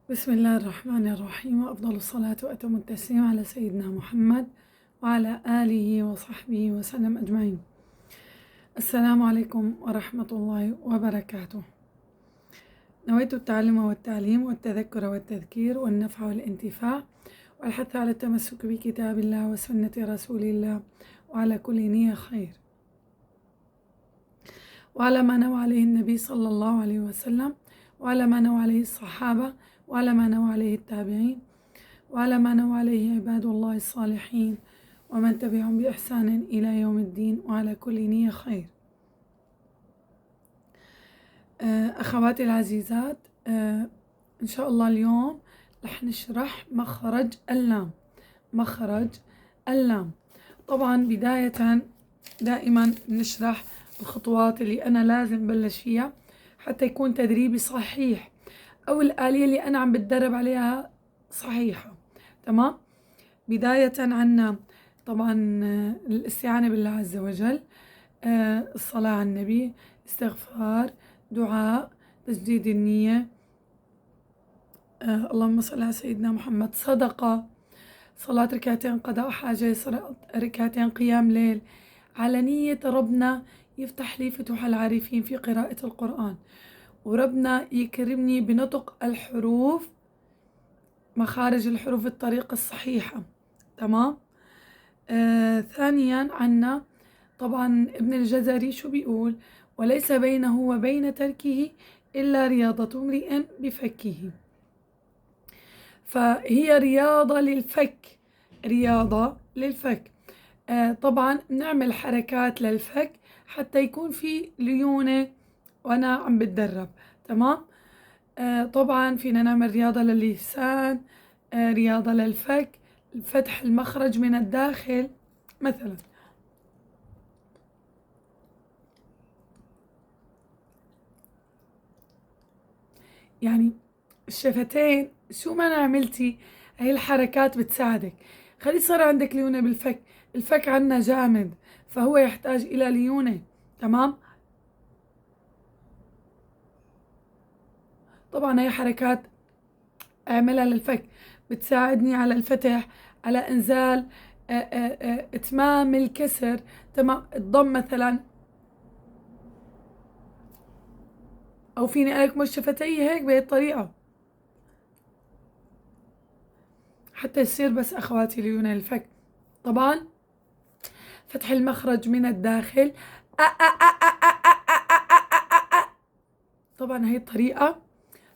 بسم الله الرحمن الرحيم، وأفضل الصلاة وأتم التسليم على سيدنا محمد وعلى آله وصحبه وسلم أجمعين. السلام عليكم ورحمة الله وبركاته. نويت التعلم والتعليم والتذكر والتذكير والنفع والانتفاع والحث على التمسك بكتاب الله وسنة رسول الله وعلى كل نية خير، وعلى ما نوى عليه النبي صلى الله عليه وسلم، وعلى ما نوى عليه الصحابة، وعلى ما نوى عليه التابعين، وعلى ما نوى عليه عباد الله الصالحين ومن تبعهم بإحسان إلى يوم الدين، وعلى كل نية خير. أخواتي العزيزات، إن شاء الله اليوم رح نشرح مخرج اللام. مخرج اللام. طبعا بداية دائما نشرح الخطوات اللي أنا لازم بلش فيها حتى يكون تدريبي صحيح، أو الآلية اللي أنا عم بتدرب عليها صحيحة. تمام. بداية عنا طبعا الاستعانة بالله عز وجل، الصلاة على النبي، استغفار، دعاء، تجديد النية، اللهم صل على سيدنا محمد، صدقة، صلاة ركعتين قضاء حاجة، صلاة ركعتين قيام ليل، على نية ربنا يفتح لي فتوح العارفين في قراءة القرآن، وربنا يكرمني بنطق الحروف، مخارج الحروف بالطريقة الصحيحة. تمام. ثانيا عنا طبعا ابن الجزري شو بيقول؟ وليس بينه وبين تركه إلا رياضة امرئ بفكه. فهي رياضة للفك، رياضة للفك. طبعا نعمل حركات للفك حتى يكون في ليونة وأنا عم بتدرب. تمام. طبعا فينا نعمل رياضة للسان، رياضة للفك، فتح المخرج من الداخل مثلا. يعني الشفتين شو ما عملتي هاي الحركات بتساعدك. خلي صار عندك ليونة بالفك، الفك عنا جامد فهو يحتاج إلى ليونة. تمام. طبعا هاي حركات اعملها للفك بتساعدني على الفتح، على انزال اتمام الكسر. تمام. الضم مثلا، او فيني اكمل شفتي هيك بهي الطريقة حتى يصير بس اخواتي ليونة الفك. طبعا فتح المخرج من الداخل. طبعا هي الطريقة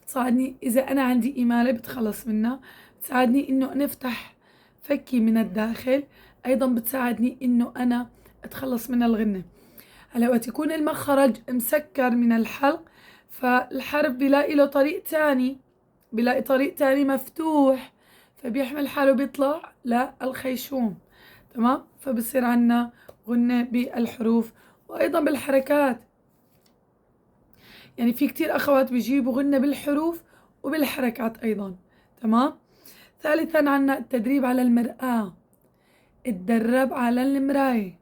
تساعدني إذا أنا عندي إمالة بتخلص منها، بتساعدني إنه نفتح فكي من الداخل، أيضا بتساعدني إنه أنا أتخلص من الغنة. هلا وقت يكون المخرج مسكر من الحلق، فالحرف بيلاقي له طريق تاني، بيلاقي طريق تاني مفتوح، فبيحمل حاله بيطلع للخيشوم. تمام. فبصير عنا غنة بالحروف وأيضا بالحركات. يعني في كتير أخوات بيجيبوا غنة بالحروف وبالحركات أيضا. تمام. ثالثا عنا التدريب على المرآة، اتدرب على المراية.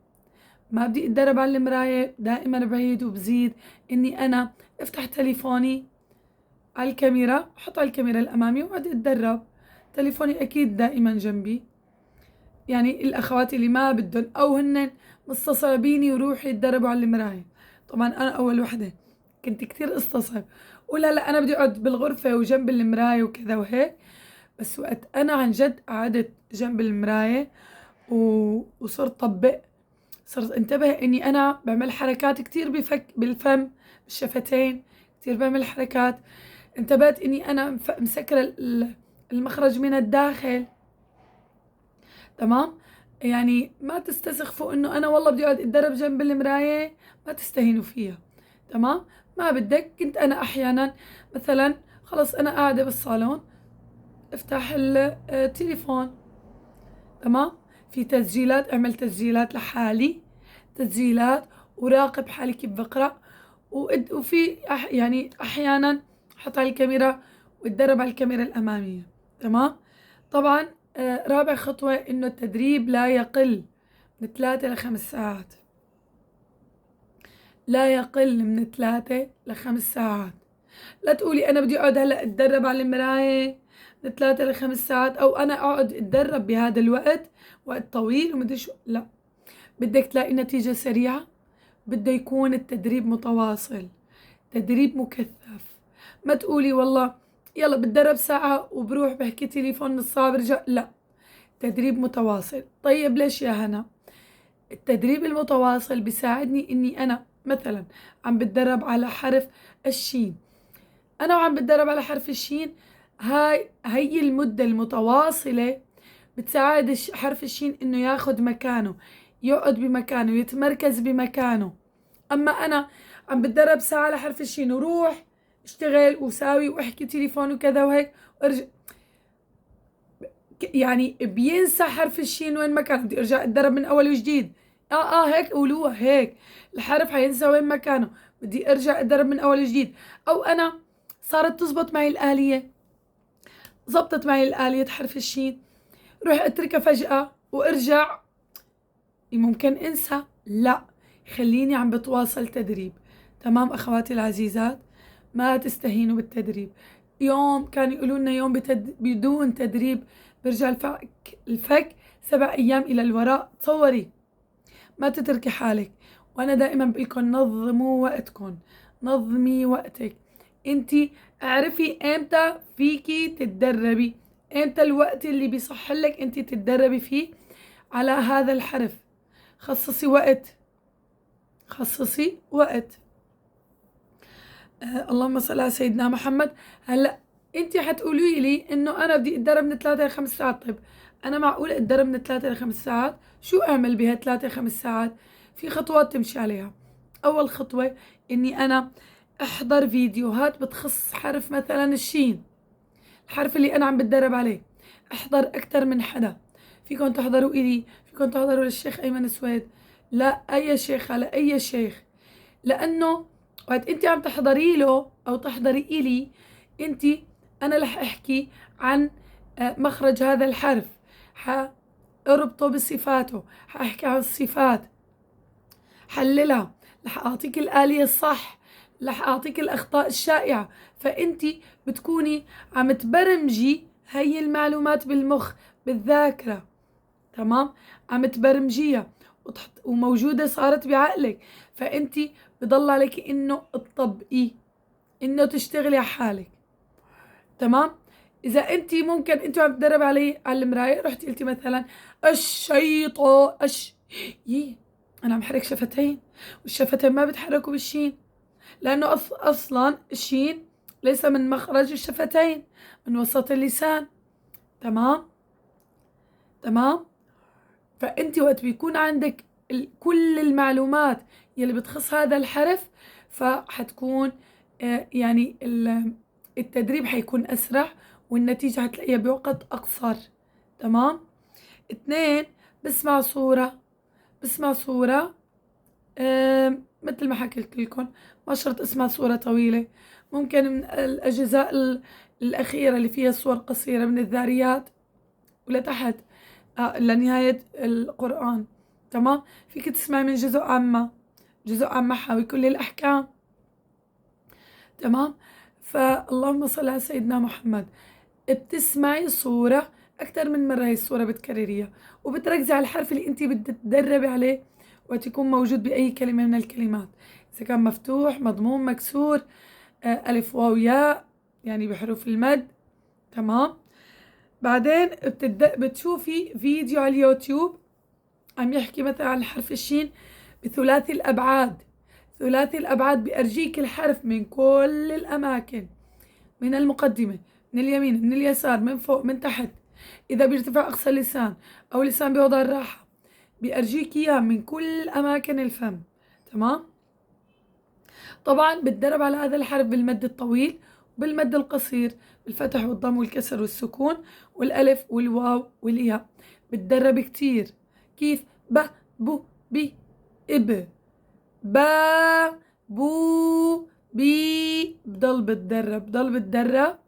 ما بدي اتدرب على المراية دائما بعيد وبزيد اني انا افتح تليفوني على الكاميرا، احط على الكاميرا الامامي وقعد اتدرب. تليفوني اكيد دائما جنبي. يعني الاخوات اللي ما بدهم او هن مستصعبين يروحوا يتدربوا على المراية، طبعا انا اول وحدة كنت كتير استصعب، ولا لا انا بدي اقعد بالغرفة وجنب المراية وكذا وهيك. بس وقت انا عن جد قعدت جنب المراية وصرت طبق، صرت انتبه اني انا بعمل حركات كتير بفك بالفم بالشفتين، كتير بعمل حركات. انتبهت اني انا مسكرة المخرج من الداخل. تمام. يعني ما تستسخفوا انه انا والله بدي اقعد اتدرب جنب المراية، ما تستهينوا فيها. تمام. ما بدك. كنت انا احيانا مثلا خلص انا قاعدة بالصالون افتح التليفون. تمام. في تسجيلات، اعمل تسجيلات لحالي، تسجيلات، وراقب حالي كيف بقرأ. وفي يعني أحيانا حط على الكاميرا واتدرب على الكاميرا الأمامية. تمام. طبعا رابع خطوة إنه التدريب لا يقل من 3 ل5 ساعات، لا يقل من 3 ل5 ساعات. لا تقولي أنا بدي أقعد هلأ أتدرب على المراية من 3 ل5 ساعات، أو أنا أقعد أتدرب بهذا الوقت وقت طويل ومدري شو. لا، بدك تلاقي نتيجة سريعة، بده يكون التدريب متواصل، تدريب مكثف. ما تقولي والله يلا بتدرب ساعة وبروح بحكي تليفون نص ساعة برجع، لا، تدريب متواصل. طيب ليش يا هنا؟ التدريب المتواصل بيساعدني اني انا مثلا عم بتدرب على حرف الشين، انا وعم بتدرب على حرف الشين، هي المدة المتواصلة بتساعد حرف الشين انه ياخد مكانه، يقعد بمكانه، يتمركز بمكانه. اما انا عم بتدرب ساعة على حرف الشين وروح اشتغل وساوي واحكي تليفون وكذا وهيك وارجع، يعني بينسى حرف الشين وين مكانه، بدي ارجع اتدرب من اول وجديد. هيك قولوها هيك، الحرف حينسى وين مكانه، بدي ارجع اتدرب من اول وجديد. او انا صارت تزبط معي الآلية، زبطت معي الآلية حرف الشين، روح اتركها فجأة وارجع ممكن انسى. لا، خليني عم بتواصل تدريب. تمام اخواتي العزيزات، ما تستهينوا بالتدريب. يوم كانوا يقولوا لنا يوم بدون تدريب برجع الفك 7 ايام الى الوراء. تصوري، ما تتركي حالك. وانا دائما بقولكم نظموا وقتكم، نظمي وقتك. انتي اعرفي امتى فيكي تتدربي، امتى الوقت اللي بيصح لك انتي تتدربي فيه على هذا الحرف. خصصي وقت، خصصي وقت. اللهم صل على سيدنا محمد. هلا انت حتقولي لي انه انا بدي اتدرب من 3 ل 5 ساعات. طيب انا معقول اتدرب من 3 ل 5 ساعات؟ شو اعمل بها 3 ل 5 ساعات؟ في خطوات تمشي عليها. اول خطوة اني انا احضر فيديوهات بتخص حرف مثلا الشين، الحرف اللي انا عم بتدرب عليه. احضر اكتر من حدا، فيكم تحضروا الي، فيكم تحضروا للشيخ ايمن سويد، لا اي شيخ، على اي شيخ. لانه وقت انت عم تحضري له او تحضري الي انت، انا رح احكي عن مخرج هذا الحرف، حاربطه بصفاته، حاحكي عن الصفات، حللها، رح اعطيك الآلية الصح، رح اعطيك الاخطاء الشائعة. فانت بتكوني عم تبرمجي هي المعلومات بالمخ، بالذاكرة. تمام، عم تبرمجيها وموجودة صارت بعقلك. فانت بضل عليك انه تطبقي، انه تشتغلي على حالك. تمام. اذا انت ممكن انت عم تدرب على المراية، رحتي قلتي مثلا الشيطان انا عم حرك شفتين، والشفتين ما بتحركوا بالشين، لانه اصلا الشين ليس من مخرج الشفتين، من وسط اللسان. تمام. تمام. فانت وقت بيكون عندك كل المعلومات يلي بتخص هذا الحرف، فحتكون يعني التدريب حيكون اسرع، والنتيجة هتلاقيها بوقت اقصر. تمام. 2، بسمع صورة، بسمع صورة مثل ما حكيت لكم، ما شرط اسمع صورة طويلة، ممكن من الأجزاء الأخيرة اللي فيها صور قصيرة من الذاريات ولتحت لنهاية القرآن. تمام. فيك تسمعي من جزء عامة، جزء عامة حاوي كل الأحكام. تمام. فاللهم صل على سيدنا محمد. بتسمعي صورة أكتر من مرة، هي الصورة بتكرريها وبتركزي على الحرف اللي انتي بدك تدربي عليه وتكون موجود بأي كلمة من الكلمات، إذا كان مفتوح، مضموم، مكسور، ألف واو ياء، يعني بحروف المد. تمام. بعدين بتشوفي فيديو على اليوتيوب عم يحكي مثلا عن حرف الشين بثلاثي الأبعاد. ثلاثي الأبعاد بأرجيك الحرف من كل الأماكن، من المقدمة، من اليمين، من اليسار، من فوق، من تحت، إذا بيرتفع أقصى اللسان أو لسان بوضع الراحة، بأرجيك إياه من كل أماكن الفم. تمام. طبعا بتدرب على هذا الحرف بالمد الطويل وبالمد القصير، بالفتح والضم والكسر والسكون والألف والواو والياء. بتدرب كتير. كيف؟ ب، بو، بي، إب، با، بو، بي. بضل بتدرب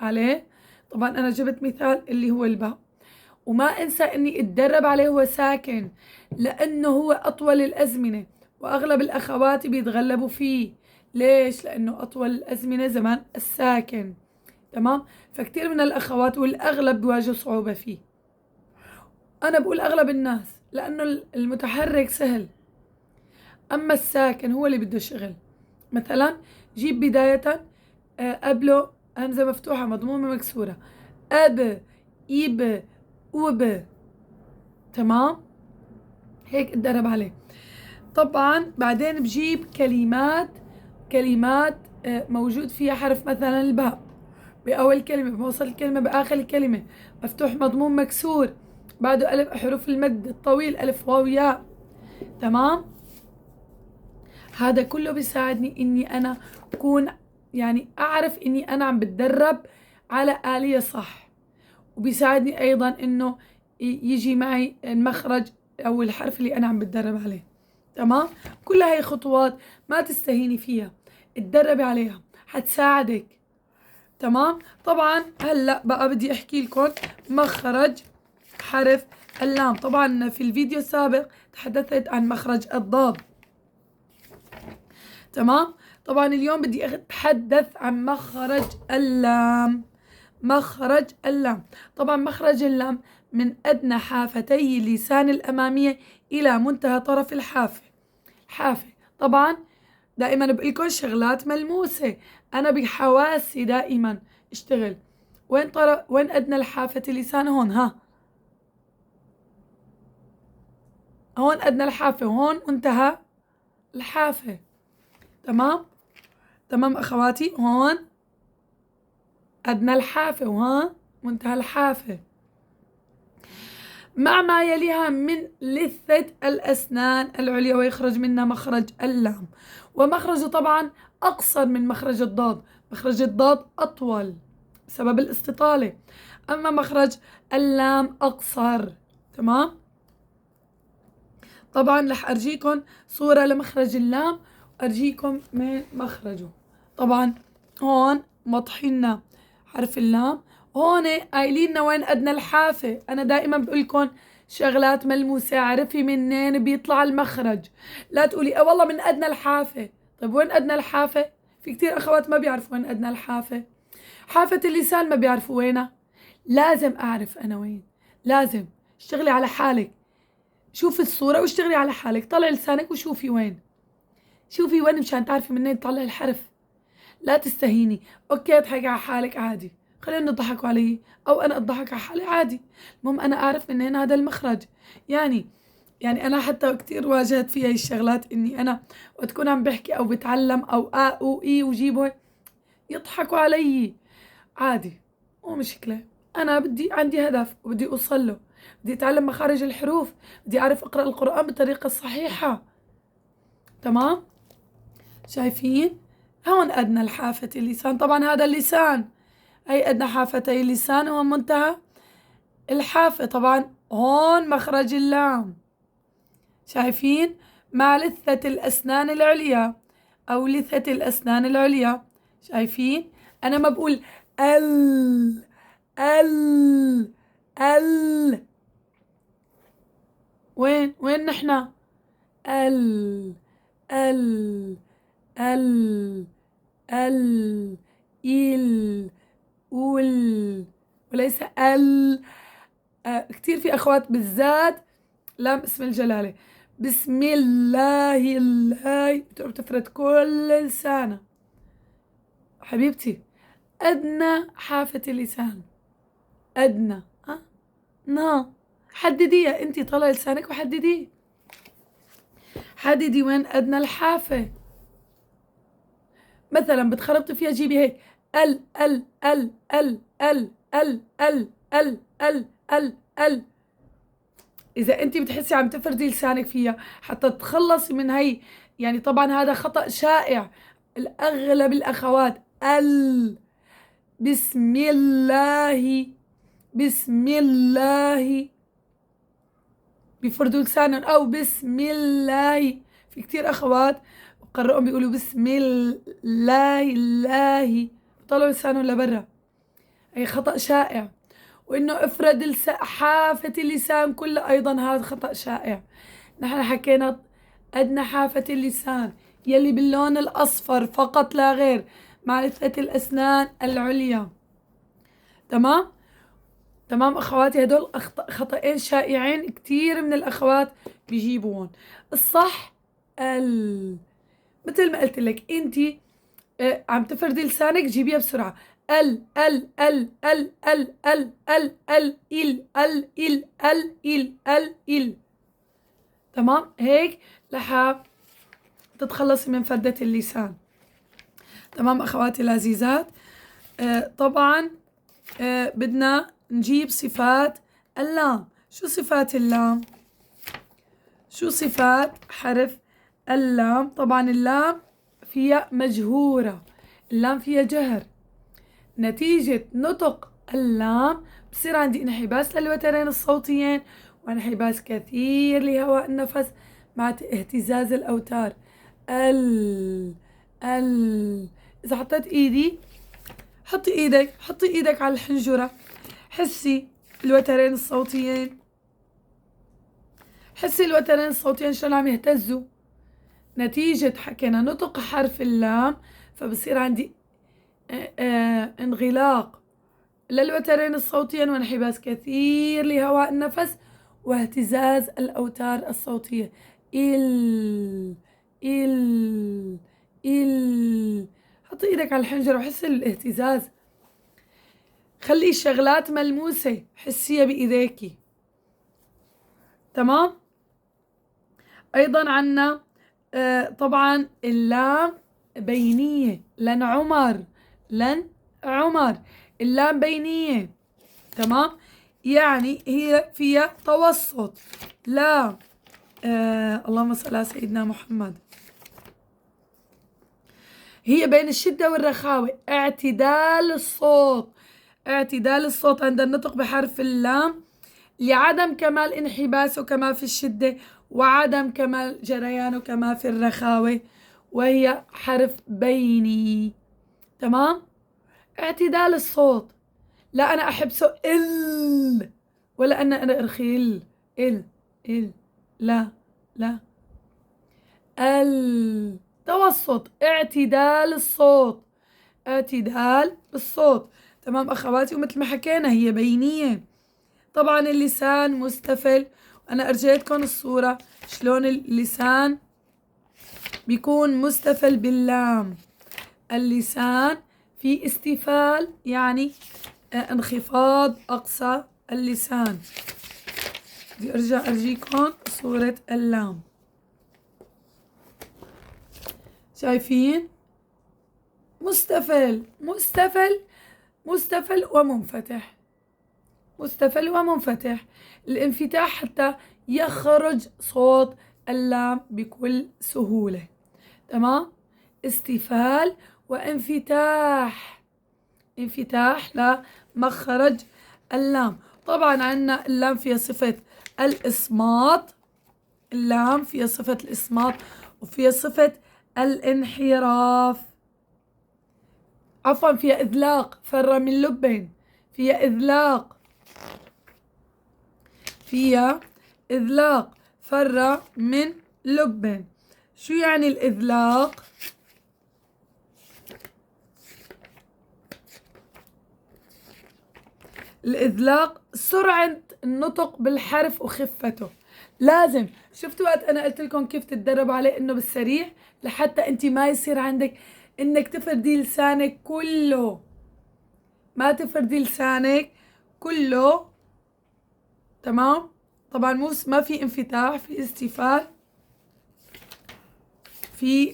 عليه. طبعا أنا جبت مثال اللي هو الباء، وما انسى اني اتدرب عليه هو ساكن، لانه هو اطول الازمنة واغلب الاخوات بيتغلبوا فيه. ليش؟ لانه اطول الازمنة زمان الساكن. تمام؟ فكتير من الأخوات والأغلب بيواجهوا صعوبة فيه. أنا بقول أغلب الناس لأنه المتحرك سهل، أما الساكن هو اللي بده شغل. مثلا جيب بداية قبله همزة مفتوحة مضمومة مكسورة، أب، إب، وب، تمام؟ هيك اتدرب عليه. طبعا بعدين بجيب كلمات موجود فيها حرف مثلا الباء بأول كلمة، بوصل الكلمة بآخر الكلمة، مفتوح مضموم مكسور، بعده ألف، حروف المد الطويل ألف واو ياء، تمام؟ هذا كله بيساعدني إني أنا أكون يعني أعرف إني أنا عم بتدرب على آلية صح، وبيساعدني أيضا إنه يجي معي المخرج أو الحرف اللي أنا عم بتدرب عليه، تمام؟ كل هاي خطوات ما تستهيني فيها، اتدربي عليها حتساعدك، تمام؟ طبعا هلا بقى بدي احكي لكم مخرج حرف اللام. طبعا في الفيديو السابق تحدثت عن مخرج الضاد، تمام؟ طبعا اليوم بدي اتحدث عن مخرج اللام. مخرج اللام، طبعا مخرج اللام من أدنى حافتي اللسان الأمامية إلى منتهى طرف الحافة. طبعا دائما بقولكم شغلات ملموسة، أنا بحواسي دائما اشتغل. وين أدنى الحافة اللسان؟ هون، هون أدنى الحافة، وهون منتهى الحافة، تمام؟ تمام أخواتي، هون أدنى الحافة وها منتهى الحافة، مع ما يليها من لثة الأسنان العليا، ويخرج منها مخرج اللام. ومخرجه طبعا أقصر من مخرج الضاد، مخرج الضاد أطول بسبب الاستطالة، أما مخرج اللام أقصر، تمام؟ طبعا رح أرجيكم صورة لمخرج اللام وأرجيكم من مخرجه. طبعا هون مطحنا حرف اللام، هون قايلين وين أدنى الحافة. أنا دائما بقولكم شغلات ملموسة، عرفي منين بيطلع المخرج، لا تقولي والله من أدنى الحافة. طيب وين أدنى الحافة؟ في كتير أخوات ما بيعرفوا وين أدنى الحافة، حافة اللسان ما بيعرفوا وينها. لازم أعرف أنا وين، لازم اشتغلي على حالك، شوفي الصورة واشتغلي على حالك، طلعي لسانك وشوفي وين، شوفي وين مشان تعرفي منين تطلعي الحرف. لا تستهيني، اوكي اضحكي على حالك عادي، خلينا نضحكوا علي او انا اضحك على حالي عادي، المهم انا اعرف منين هذا المخرج. يعني انا حتى كتير واجهت في هاي الشغلات، اني انا وقت تكون عم بحكي او بتعلم او او اي وجيبه يضحكوا علي عادي، مو مشكلة. انا عندي هدف وبدي اوصل له، بدي اتعلم مخارج الحروف، بدي اعرف اقرا القرآن بالطريقة الصحيحة، تمام؟ شايفين؟ هون أدنى الحافة اللسان، طبعا هذا اللسان، هي أدنى حافتي اللسان وهو منتهى الحافة. طبعا هون مخرج اللام، شايفين؟ مع لثة الأسنان العليا أو لثة الأسنان العليا، شايفين؟ أنا ما بقول ال ال ال، وين نحنا؟ ال ال ال ال إل أول، وليس كتير في أخوات بالذات لام اسم الجلالة، بسم الله الله بتفرد كل لسانة. حبيبتي أدنى حافة اللسان، أدنى حدديها انتي، طلعي لسانك وحدديه، حددي وين أدنى الحافة. مثلا بتخربطي فيها جيبي هيك ال ال ال ال ال ال ال ال ال ال ال. اذا انت بتحسي عم تفردي لسانك فيها حتى تتخلصي من هي، يعني طبعا هذا خطأ شائع، الاغلب الاخوات بسم الله بسم الله بيفردوا لسانهم، او بسم الله. في كتير اخوات بقرؤهم بيقولوا بسم الله الله، بيطلعوا لسانهم لبرا، هي خطأ شائع. وانه افرد حافة اللسان كله ايضا هذا خطأ شائع. نحن حكينا ادنى حافة اللسان يلي باللون الاصفر فقط لا غير، مع لثة الاسنان العليا، تمام. تمام أخواتي، هدول خطأين شائعين كتير من الأخوات بيجيبون. الصح مثل ما قلت لك انتي عم تفردي لسانك جيبيها بسرعة. ال ال ال ال ال ال ال ال ال ال ال ال ال ال ال. تمام، هيك رح تتخلصي من فردة اللسان. تمام أخواتي العزيزات. طبعا بدنا نجيب صفات اللام. شو صفات اللام؟ شو صفات حرف اللام؟ طبعا اللام فيها مجهورة، اللام فيها جهر. نتيجة نطق اللام بصير عندي انحباس للوترين الصوتيين وانحباس كثير لهواء النفس مع اهتزاز الأوتار. إذا حطيت إيدي، حطي إيدك على الحنجرة، حسي الوترين الصوتيين، حسي الوترين الصوتيين شلون عم يهتزوا نتيجة حكينا نطق حرف اللام، فبصير عندي انغلاق للوترين الصوتيين وانحباس كثير لهواء النفس واهتزاز الأوتار الصوتية. حطي ايدك على الحنجرة وحسي الاهتزاز، خلي الشغلات ملموسة، حسيها بإيديكي. تمام. أيضا عنا طبعا اللام بينية، لن عمر، اللام بينية. تمام، يعني هي فيها توسط. لا اللهم صل على سيدنا محمد. هي بين الشدة والرخاوة، اعتدال الصوت عند النطق بحرف اللام لعدم كمال انحباسه كما في الشدة وعدم كمال جريانه كما في الرخاوة، وهي حرف بيني. تمام، اعتدال الصوت، لا أنا أحبسه ولا أنا أرخي لا توسط، اعتدال الصوت. تمام أخواتي، ومثل ما حكينا هي بينية. طبعا اللسان مستفل، أنا أرجيتكم الصورة شلون اللسان بيكون مستفل باللام. اللسان في استفال يعني انخفاض أقصى اللسان. بدي أرجع أرجيكم صورة اللام، شايفين؟ مستفل ومنفتح، الانفتاح حتى يخرج صوت اللام بكل سهولة. تمام، استفال وانفتاح، لمخرج اللام. طبعا عندنا اللام فيها صفة الإصمات، وفيها صفة الانحراف، عفوا فيها إذلاق، فر من لب، فيها إذلاق فر من لب. شو يعني الإذلاق؟ الإذلاق سرعة النطق بالحرف وخفته. لازم شفتوا وقت أنا قلت لكم كيف تتدربوا عليه إنه بالسريع لحتى أنت ما يصير عندك إنك تفردي لسانك كله، ما تفردي لسانك كله. تمام، طبعا ما في انفتاح، في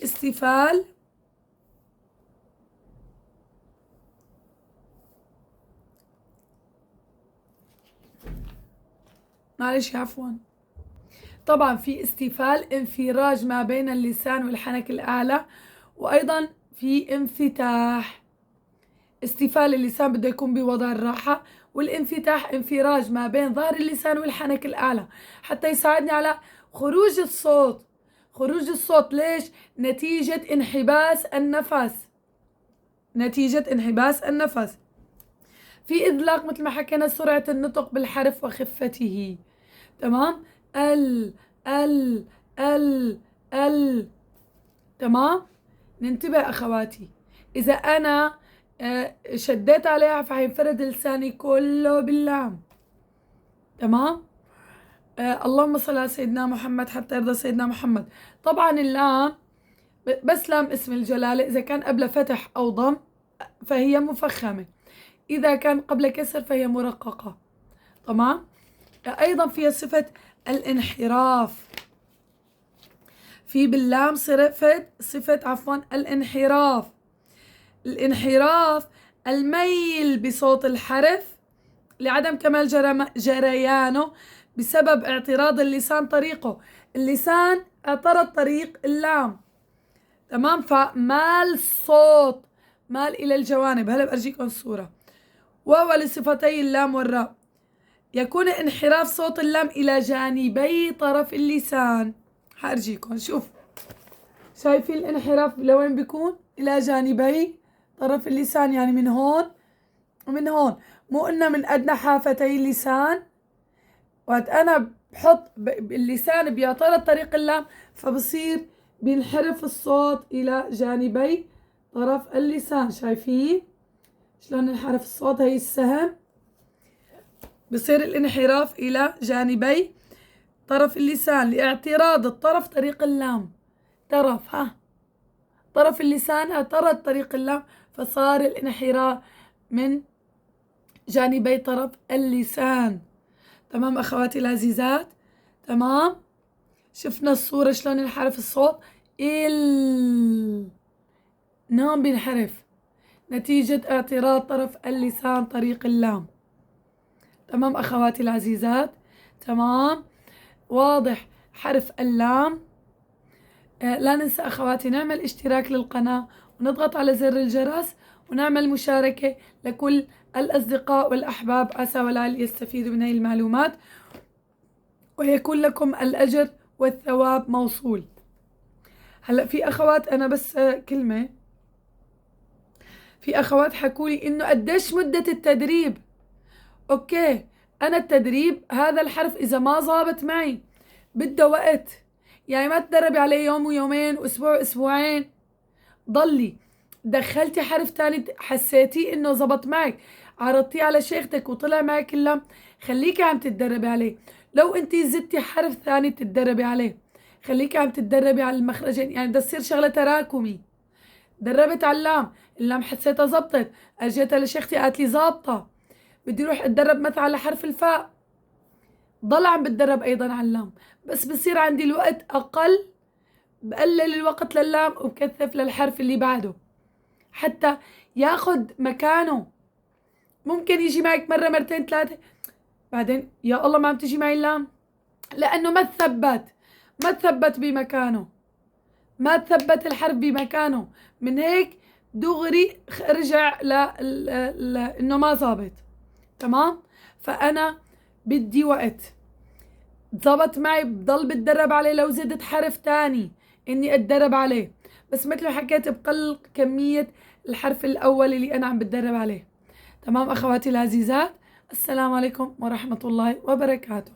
استفال، معلش عفوا. طبعا في استفال، انفراج ما بين اللسان والحنك الأعلى، وأيضا في انفتاح. استفال اللسان بده يكون بوضع الراحة، والانفتاح انفراج ما بين ظهر اللسان والحنك الأعلى حتى يساعدني على خروج الصوت. ليش؟ نتيجة انحباس النفس. في إذلاق مثل ما حكينا سرعة النطق بالحرف وخفته. تمام، ال. تمام، ننتبه أخواتي، إذا أنا شديت عليها فهينفرد لساني كله باللام. تمام. اللهم صل على سيدنا محمد حتى يرضى سيدنا محمد. طبعا اللام بس لام اسم الجلالة، إذا كان قبل فتح أو ضم فهي مفخمة، إذا كان قبل كسر فهي مرققة. تمام. أيضا فيها صفة الانحراف، في باللام صفة الانحراف. الانحراف الميل بصوت الحرف لعدم كمال جريانه بسبب اعتراض اللسان طريقه. اللسان اعترض طريق اللام. تمام. فمال الصوت، مال إلى الجوانب. هلا بأرجيكم الصورة. وهو لصفتي اللام والراء يكون انحراف صوت اللام إلى جانبي طرف اللسان. هأرجيكم. شوف، شايفين الانحراف لوين بيكون؟ إلى جانبي طرف اللسان، يعني من هون ومن هون. مو قلنا من أدنى حافتي اللسان؟ وقت أنا بحط اللسان بيعترض طريق اللام فبصير بينحرف الصوت إلى جانبي طرف اللسان. شايفين شلون انحرف الصوت؟ هي السهم، بصير الانحراف إلى جانبي طرف اللسان لاعتراض الطرف طريق اللام. طرف اللسان اعترض طريق اللام فصار الانحراف من جانبي طرف اللسان. تمام أخواتي العزيزات؟ تمام. شفنا الصورة شلون ينحرف الصوت؟ نعم بينحرف نتيجة اعتراض طرف اللسان طريق اللام. تمام أخواتي العزيزات؟ تمام. واضح حرف اللام. لا ننسى أخواتي نعمل اشتراك للقناة ونضغط على زر الجرس ونعمل مشاركة لكل الأصدقاء والأحباب، عسى ولعل يستفيدوا من هذه المعلومات ويكون لكم الأجر والثواب موصول. هلأ في أخوات، أنا بس كلمة، في أخوات حكولي إنه قديش مدة التدريب. أوكي، أنا التدريب هذا الحرف إذا ما ظابط معي بده وقت، يعني ما تدربي عليه يوم ويومين وأسبوع أسبوعين. ضلي دخلتي حرف تاني حسيتي إنه ظبط معك، عرضتيه على شيختك وطلع معك اللام، خليكي عم تتدربي عليه. لو انتي زدتي حرف ثاني تتدربي عليه، خليكي عم تتدربي على المخرجين، يعني بدها تصير شغلة تراكمي. دربت على اللام حسيتها زبطت، اجيتها لشيختي قالت لي ظابطة، بدي اروح اتدرب مثلا على حرف الفاء، ضل عم بتدرب ايضا على اللام. بس بصير عندي الوقت اقل، بقلل الوقت لللام وبكثف للحرف اللي بعده حتى ياخد مكانه. ممكن يجي معك مرة مرتين ثلاثة بعدين يا الله ما عم تجي معي اللام، لأنه ما تثبت بمكانه، ما تثبت الحرف بمكانه، من هيك دغري رجع إنه ما ظابط. تمام. فأنا بدي وقت، ظبط معي بضل بتدرب عليه، لو زدت حرف تاني إني أتدرب عليه، بس مثل ما حكيت بقل كمية الحرف الأول اللي أنا عم بتدرب عليه. تمام أخواتي العزيزات، السلام عليكم ورحمة الله وبركاته.